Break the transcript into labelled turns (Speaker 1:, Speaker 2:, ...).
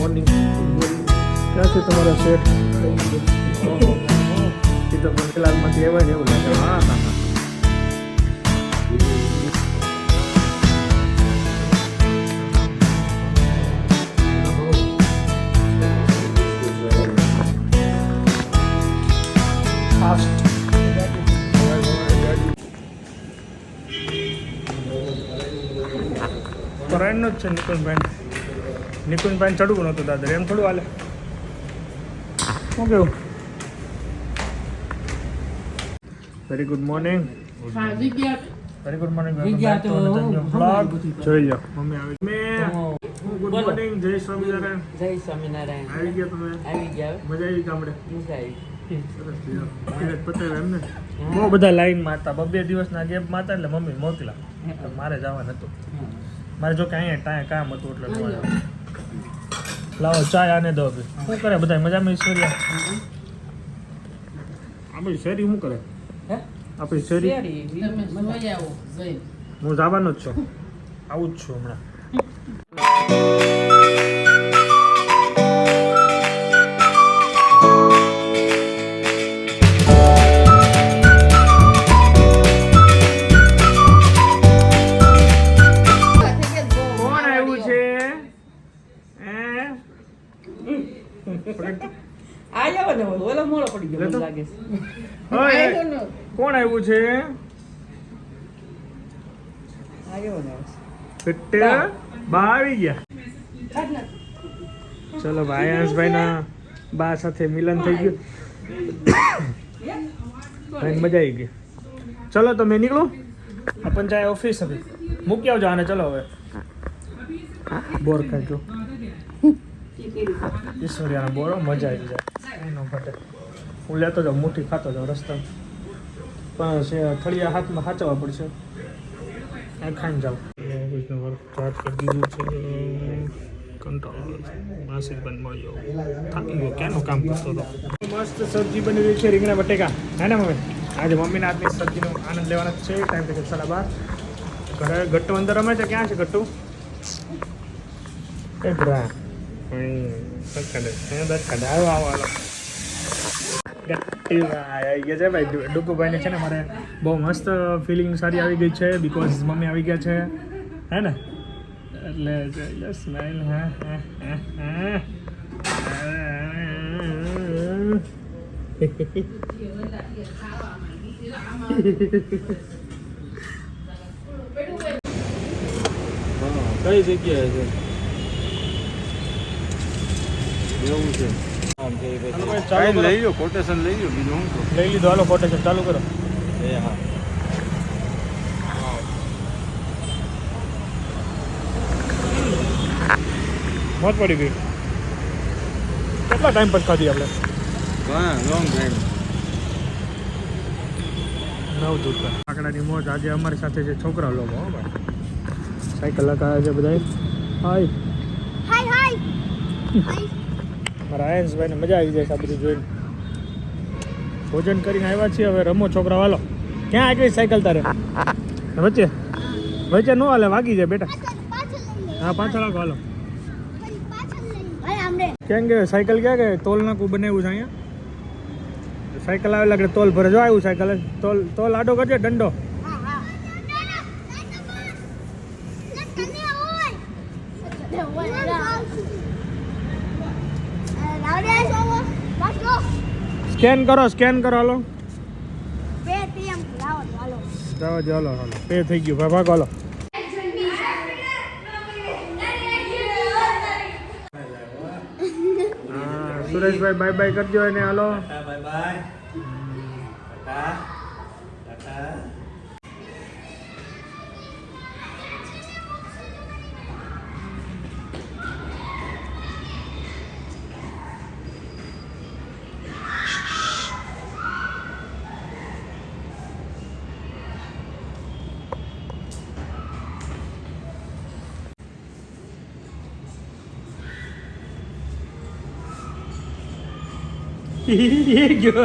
Speaker 1: Morning. ક્યાંથી તમારા set એ તો પણ ક્લાસમાંથી એવા ને એવું લાગે. હા હા હા. ફ્રેન્ડનો જ છે નિકુંજભાઈ ચડવું નહોતું દાદર એમ થોડું હાલે. શું કેવું? Very good morning. Very good morning. જોઈ જાઓ મમ્મી આવી. Good morning. જય સ્વામિનારાયણ.
Speaker 2: જય સ્વામિનારાયણ.
Speaker 1: આવી ગયા તમે?
Speaker 2: આવી ગયા.
Speaker 1: મજા આવી ગામડે?
Speaker 2: મજા આવી.
Speaker 1: સરસ પતાવ્યા એમને. બહુ બધા લાઈનમાં હતા. 2 દિવસના ગેપમાં હતા એટલે મમ્મી મોકલા. મારે જવાનું હતું. મારે જો કે અહીંયા કામ હતું એટલે લાવો ચાય આને દો. શું કરે બધા મજામાં? ઈશ્વરિયા આપણી શેરી શું કરે? આપણી શેરી હું જવાનો જ છું. આવું જ છું હમણાં. કોણ આવ્યું છે? બા આવી ગયા. ચલો ભાઈ આયાંશભાઈ ના બા સાથે મિલન થઈ ગયું. મજા આવી ગઈ. ચલો તો મેં નીકળું. अपन જાય ઓફિસ હવે. મૂકી આવજો આને. ચલો હવે બોર ખાજો. ઈશ્વરિયાનો બોરો મજા આવી જાય. એનો ઘટે હું લેતો જાઉં. મુઠ્ઠી ખાતો જાઉં રસ્તામાં. પણ થળિયા હાથમાં સાચવવા પડશે. ખાઈને જાઉં. ઓફિસનું વર્ક ચાર્જ કરી દીધું છે. કંટાળો માસિક બંધ મળી ગયો. થાકી ગયો. ક્યાંનું કામ કરતો હતો. મસ્ત સબ્જી બની રહી છે. રીંગણા બટેકા. હે ને મમ્મી? આજે મમ્મીના હાથની સબ્જીનો આનંદ લેવાનો છે. ટાઈમ થઈ ગયો 12:30. ઘરે ગટ્ટુ અંદર રમે છે. ક્યાં છે ગટ્ટુ? એ ભરા ડુકુભાઈને છે ને મારે બહુ મસ્ત ફિલિંગ સારી આવી ગઈ છે. બીકોઝ મમ્મી આવી ગયા છે. હે ને? એટલે સ્માઈલ. કઈ જગ્યાએ છે? એવું છે. લઈ લો કોટેશન લઈ લો. બીજું હું લઈ લીધું. હાલો કોટેશન ચાલુ કરો. એ હા મોત પડી ગઈ. કેટલા ટાઈમ પછી ખાધી આપણે? Long time. 9 દૂધ કાકડાની મોજ. આજે અમારી સાથે છે છોકરા લોકો. હો ભાઈ સાયકલ લગાવે છે બધા. હાય હાય હાય. મારા આયન્સભાઈને મજા આવી જાય છે આ બધું જોઈને. ભોજન કરીને આવ્યા છીએ. હવે રમો છોકરા. વાલો ક્યાં આગળ સાયકલ તારે? વચ્ચે વચ્ચે નો હાલે. વાગી જાય બેટા. હા પાછળ રાખો. હાલો કેમ કે સાયકલ ક્યાં કે તોલ નાકું બનાવ્યું છે અહીંયા. સાયકલ આવે લાગે તોલ ભરે. જો આવ્યું સાયકલ. તોલ આડો કરજે. દંડો. સ્કેન કરો. હાલો જાઓ હાલો. પે થઈ ગયું ભાઈ. ભાગો હાલો. સુરેશભાઈ બાય બાય કરજો એને. હાલો બાય બાય. ये क्यों